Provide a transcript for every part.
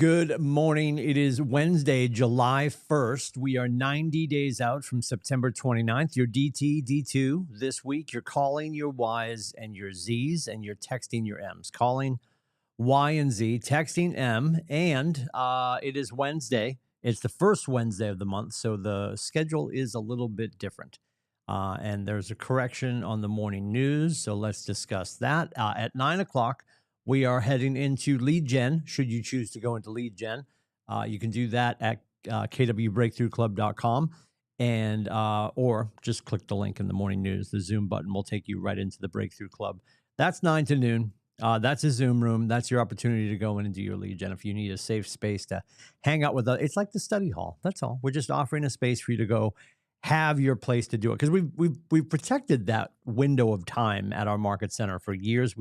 Good morning. It is Wednesday, July 1st. We are 90 days out from September 29th. Your DT, D2 this week. You're calling your Ys and your Zs, and you're texting your Ms. Calling Y and Z, texting M, and it is Wednesday. It's the first Wednesday of the month, so the schedule is a little bit different. And there's a correction on the morning news, so let's discuss that. At 9 o'clock, we are heading into lead gen. Should you choose to go into lead gen, you can do that at KWBreakthroughClub.com and or just click the link in the morning news. The Zoom button will take you right into the Breakthrough Club. That's 9 to noon. That's a Zoom room. That's your opportunity to go in and do your lead gen. If you need a safe space to hang out with us, it's like the study hall. That's all. We're just offering a space for you to go have your place to do it, because we've protected that window of time at our market center for years.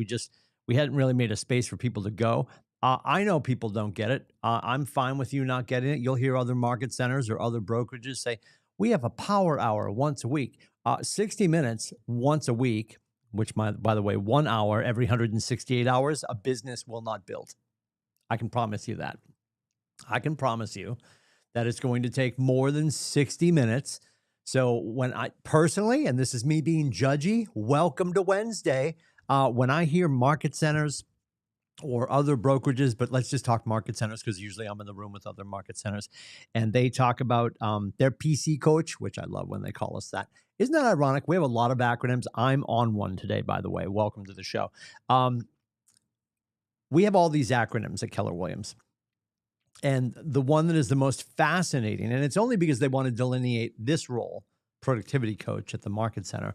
We hadn't really made a space for people to go. I know people don't get it. I'm fine with you not getting it. You'll hear other market centers or other brokerages say, we have a power hour once a week, 60 minutes once a week, which, by the way, 1 hour every 168 hours, a business will not build. I can promise you that. I can promise you that it's going to take more than 60 minutes. So when I personally, and this is me being judgy, welcome to Wednesday. When I hear market centers or other brokerages, but let's just talk market centers because usually I'm in the room with other market centers, and they talk about their PC coach, which I love when they call us that. Isn't that ironic? We have a lot of acronyms. I'm on one today, by the way. Welcome to the show. We have all these acronyms at Keller Williams. And the one that is the most fascinating, and it's only because they want to delineate this role, productivity coach at the market center,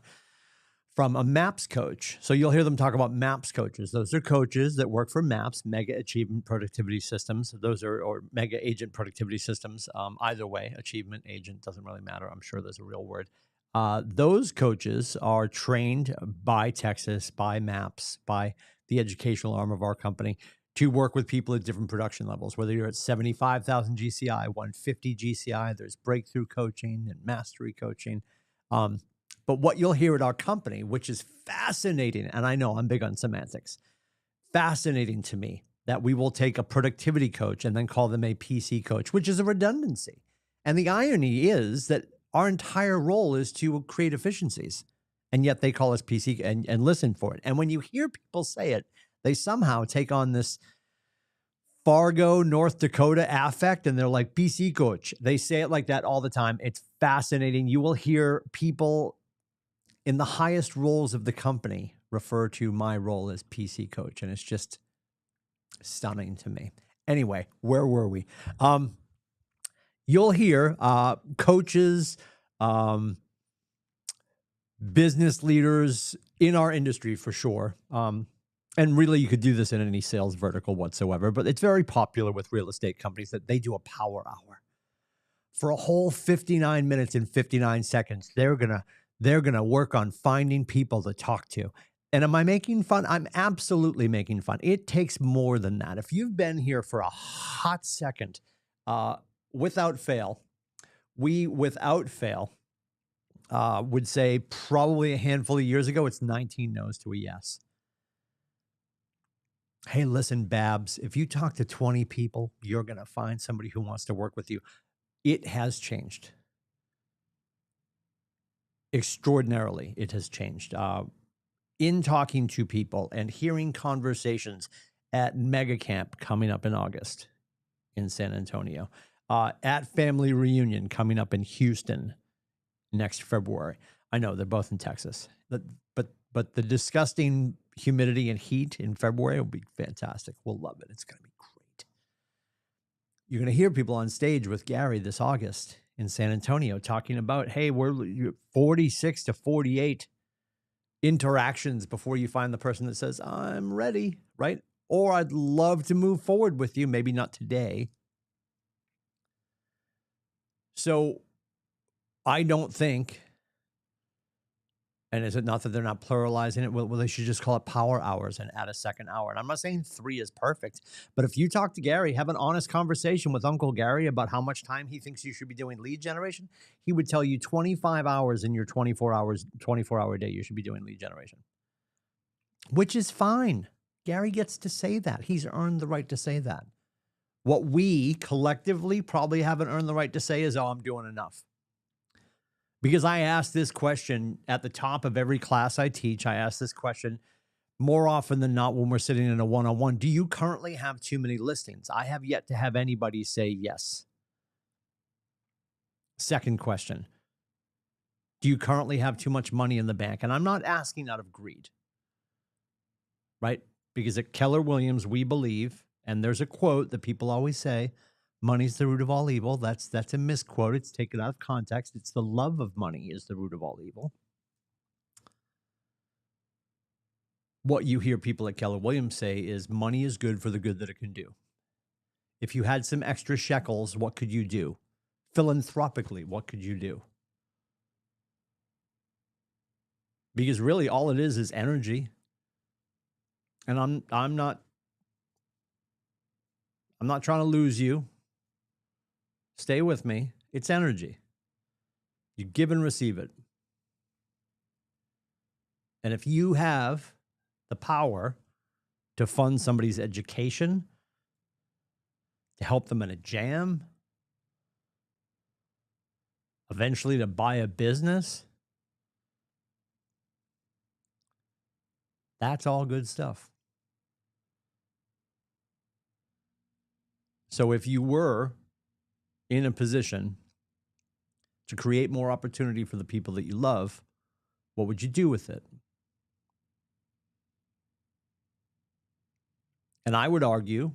from a MAPS coach. So you'll hear them talk about MAPS coaches. Those are coaches that work for MAPS, Mega Achievement Productivity Systems. Those are, or Mega Agent Productivity Systems. Either way, achievement, agent, doesn't really matter. I'm sure there's a real word. Those coaches are trained by Texas, by MAPS, by the educational arm of our company, to work with people at different production levels, whether you're at 75,000 GCI, 150 GCI, there's breakthrough coaching and mastery coaching. But what you'll hear at our company, which is fascinating, and I know I'm big on semantics, fascinating to me, that we will take a productivity coach and then call them a PC coach, which is a redundancy. And the irony is that our entire role is to create efficiencies, and yet they call us PC and listen for it. And when you hear people say it, they somehow take on this Fargo, North Dakota affect, and they're like, PC coach. They say it like that all the time. It's fascinating. You will hear people in the highest roles of the company refer to my role as PC coach, and it's just stunning to me. Anyway, where were we? You'll hear coaches, business leaders in our industry for sure. And really, you could do this in any sales vertical whatsoever, but it's very popular with real estate companies that they do a power hour. For a whole 59 minutes and 59 seconds, they're gonna work on finding people to talk to. And am I making fun? I'm absolutely making fun. It takes more than that. If you've been here for a hot second, without fail, would say probably a handful of years ago, it's 19 no's to a yes. Hey, listen, Babs, if you talk to 20 people, you're going to find somebody who wants to work with you. It has changed. Extraordinarily, it has changed. In talking to people and hearing conversations at Mega Camp coming up in August in San Antonio, at Family Reunion coming up in Houston next February. I know they're both in Texas, but the disgusting humidity and heat in February will be fantastic. We'll love it. It's going to be great. You're going to hear people on stage with Gary this August in San Antonio talking about, hey, we're 46 to 48 interactions before you find the person that says, I'm ready, right? Or I'd love to move forward with you. Maybe not today. So I don't think, and is it not that they're not pluralizing it? Well, they should just call it power hours and add a second hour. And I'm not saying 3 is perfect, but if you talk to Gary, have an honest conversation with Uncle Gary about how much time he thinks you should be doing lead generation, he would tell you 25 hours in your 24-hour day you should be doing lead generation, which is fine. Gary gets to say that. He's earned the right to say that. What we collectively probably haven't earned the right to say is, oh, I'm doing enough. Because I ask this question at the top of every class I teach. I ask this question more often than not when we're sitting in a one-on-one. Do you currently have too many listings? I have yet to have anybody say yes. Second question, do you currently have too much money in the bank? And I'm not asking out of greed, right? Because at Keller Williams, we believe, and there's a quote that people always say, money's the root of all evil. That's a misquote. It's taken out of context. It's the love of money is the root of all evil. What you hear people at Keller Williams say is money is good for the good that it can do. If you had some extra shekels, what could you do? Philanthropically, what could you do? Because really all it is energy. And I'm not trying to lose you. Stay with me. It's energy. You give and receive it. And if you have the power to fund somebody's education, to help them in a jam, eventually to buy a business, that's all good stuff. So if you were in a position to create more opportunity for the people that you love, what would you do with it? And I would argue,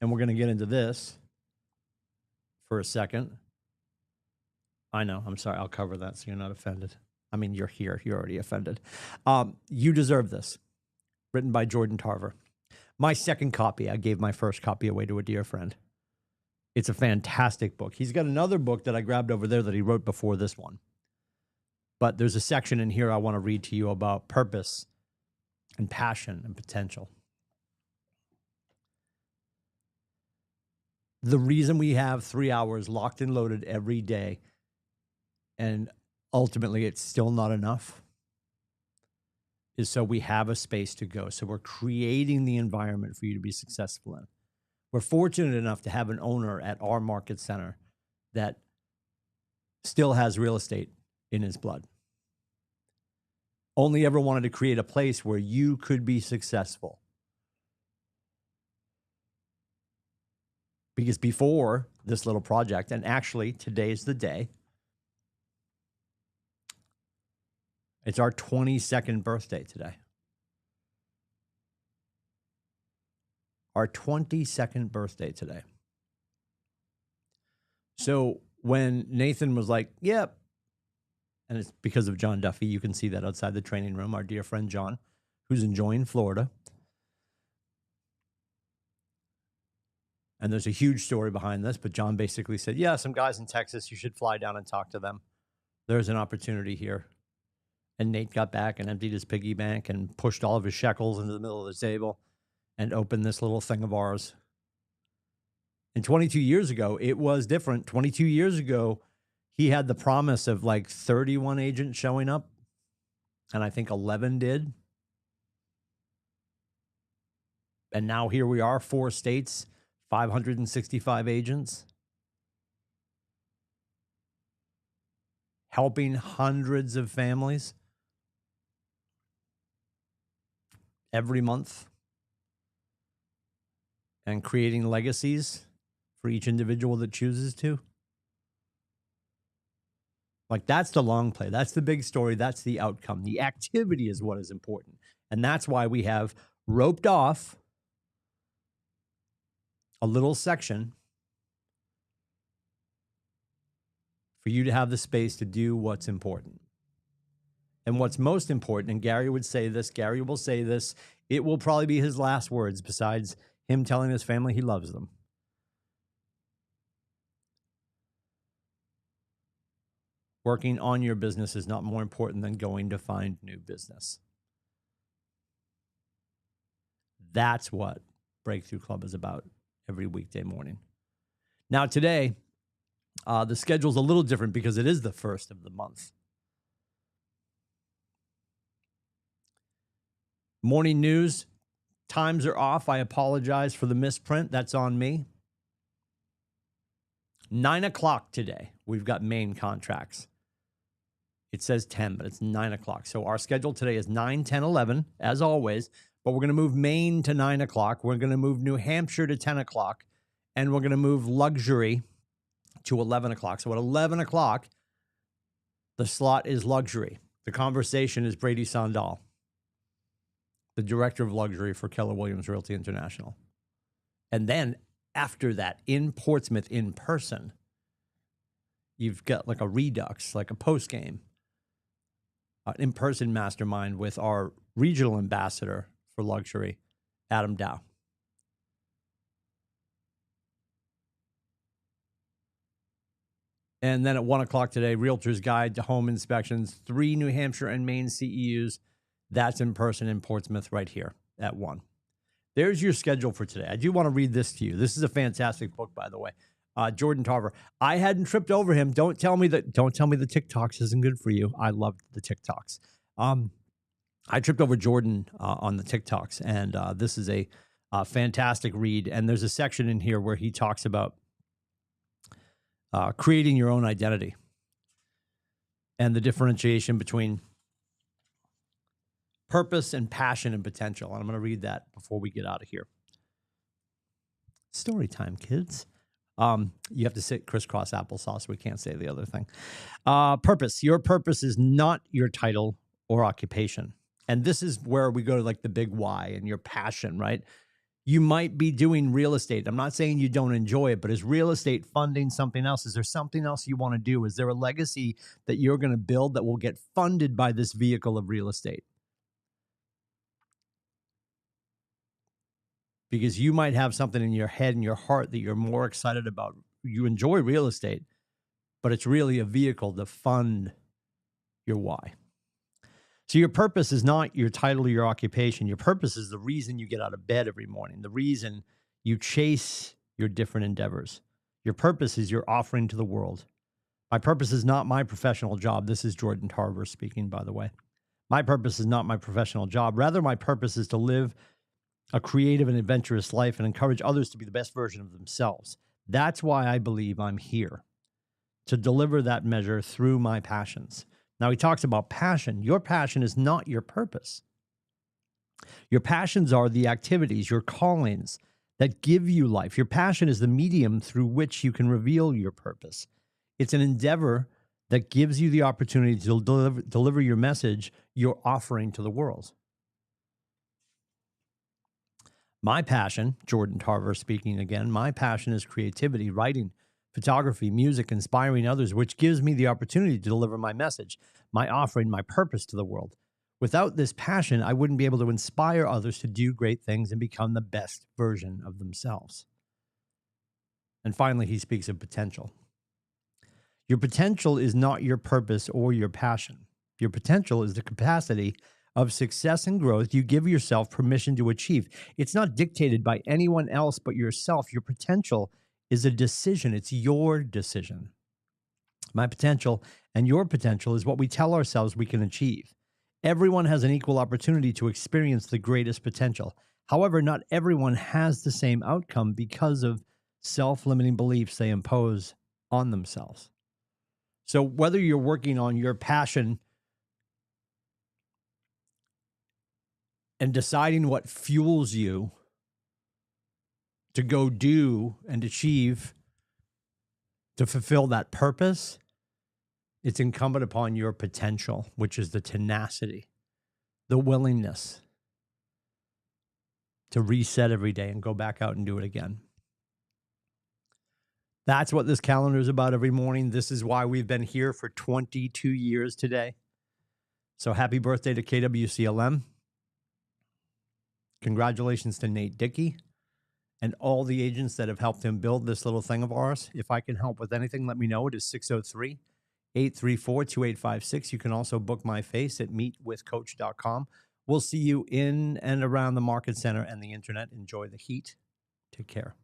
and we're going to get into this for a second. I know, I'm sorry, I'll cover that so you're not offended. I mean, you're here, you're already offended. You Deserve This, written by Jordan Tarver. My second copy, I gave my first copy away to a dear friend. It's a fantastic book. He's got another book that I grabbed over there that he wrote before this one. But there's a section in here I want to read to you about purpose and passion and potential. The reason we have 3 hours locked and loaded every day, and ultimately it's still not enough, is so we have a space to go. So we're creating the environment for you to be successful in. We're fortunate enough to have an owner at our market center that still has real estate in his blood. Only ever wanted to create a place where you could be successful. Because before this little project, and actually today's the day, it's our 22nd birthday today. Our 22nd birthday today. So when Nathan was like, yep, and it's because of John Duffy, you can see that outside the training room, our dear friend John, who's enjoying Florida. And there's a huge story behind this, but John basically said, yeah, some guys in Texas, you should fly down and talk to them. There's an opportunity here. And Nate got back and emptied his piggy bank and pushed all of his shekels into the middle of the table and opened this little thing of ours. And 22 years ago, it was different. 22 years ago, he had the promise of like 31 agents showing up. And I think 11 did. And now here we are, 4 states, 565 agents, helping hundreds of families every month and creating legacies for each individual that chooses to. Like, that's the long play. That's the big story. That's the outcome. The activity is what is important. And that's why we have roped off a little section for you to have the space to do what's important. And what's most important, and Gary would say this, Gary will say this, it will probably be his last words besides him telling his family he loves them. Working on your business is not more important than going to find new business. That's what Breakthrough Club is about every weekday morning. Now today, the schedule's a little different because it is the first of the month. Morning news, Times are off. I apologize for the misprint. That's on me. 9 o'clock today. We've got main contracts. It says 10, but it's 9 o'clock. So our schedule today is 9, 10, 11, as always. But we're going to move Maine to 9 o'clock. We're going to move New Hampshire to 10 o'clock. And we're going to move luxury to 11 o'clock. So at 11 o'clock, the slot is luxury. The conversation is Brady Sondal, the director of luxury for Keller Williams Realty International. And then after that, in Portsmouth, in person, you've got like a redux, like a post-game, in-person mastermind with our regional ambassador for luxury, Adam Dow. And then at 1 o'clock today, Realtor's Guide to Home Inspections, 3 New Hampshire and Maine CEUs. That's in person in Portsmouth right here at 1. There's your schedule for today. I do want to read this to you. This is a fantastic book, by the way. Jordan Tarver. I hadn't tripped over him. Don't tell me the TikToks isn't good for you. I loved the TikToks. I tripped over Jordan on the TikToks, and this is a fantastic read. And there's a section in here where he talks about creating your own identity and the differentiation between purpose and passion and potential. And I'm going to read that before we get out of here. Story time, kids. You have to sit crisscross applesauce. We can't say the other thing. Purpose. Your purpose is not your title or occupation. And this is where we go to like the big why and your passion, right? You might be doing real estate. I'm not saying you don't enjoy it, but is real estate funding something else? Is there something else you want to do? Is there a legacy that you're going to build that will get funded by this vehicle of real estate? Because you might have something in your head and your heart that you're more excited about. You enjoy real estate, but it's really a vehicle to fund your why. So your purpose is not your title or your occupation. Your purpose is the reason you get out of bed every morning, the reason you chase your different endeavors. Your purpose is your offering to the world. My purpose is not my professional job. This is Jordan Tarver speaking, by the way. My purpose is not my professional job. Rather, my purpose is to live a creative and adventurous life and encourage others to be the best version of themselves. That's why I believe I'm here, to deliver that measure through my passions. Now, he talks about passion. Your passion is not your purpose. Your passions are the activities, your callings that give you life. Your passion is the medium through which you can reveal your purpose. It's an endeavor that gives you the opportunity to deliver your message, your offering to the world. My passion, Jordan Tarver speaking again, my passion is creativity, writing, photography, music, inspiring others, which gives me the opportunity to deliver my message, my offering, my purpose to the world. Without this passion, I wouldn't be able to inspire others to do great things and become the best version of themselves. And finally, he speaks of potential. Your potential is not your purpose or your passion. Your potential is the capacity of success and growth you give yourself permission to achieve. It's not dictated by anyone else but yourself. Your potential is a decision. It's your decision. My potential and your potential is what we tell ourselves we can achieve. Everyone has an equal opportunity to experience the greatest potential. However, not everyone has the same outcome because of self-limiting beliefs they impose on themselves. So whether you're working on your passion and deciding what fuels you to go do and achieve to fulfill that purpose, it's incumbent upon your potential, which is the tenacity, the willingness to reset every day and go back out and do it again. That's what this calendar is about every morning. This is why we've been here for 22 years today. So happy birthday to KWCLM. Congratulations to Nate Dickey and all the agents that have helped him build this little thing of ours. If I can help with anything, let me know. It is 603-834-2856. You can also book my face at meetwithcoach.com. We'll see you in and around the Market Center and the internet. Enjoy the heat. Take care.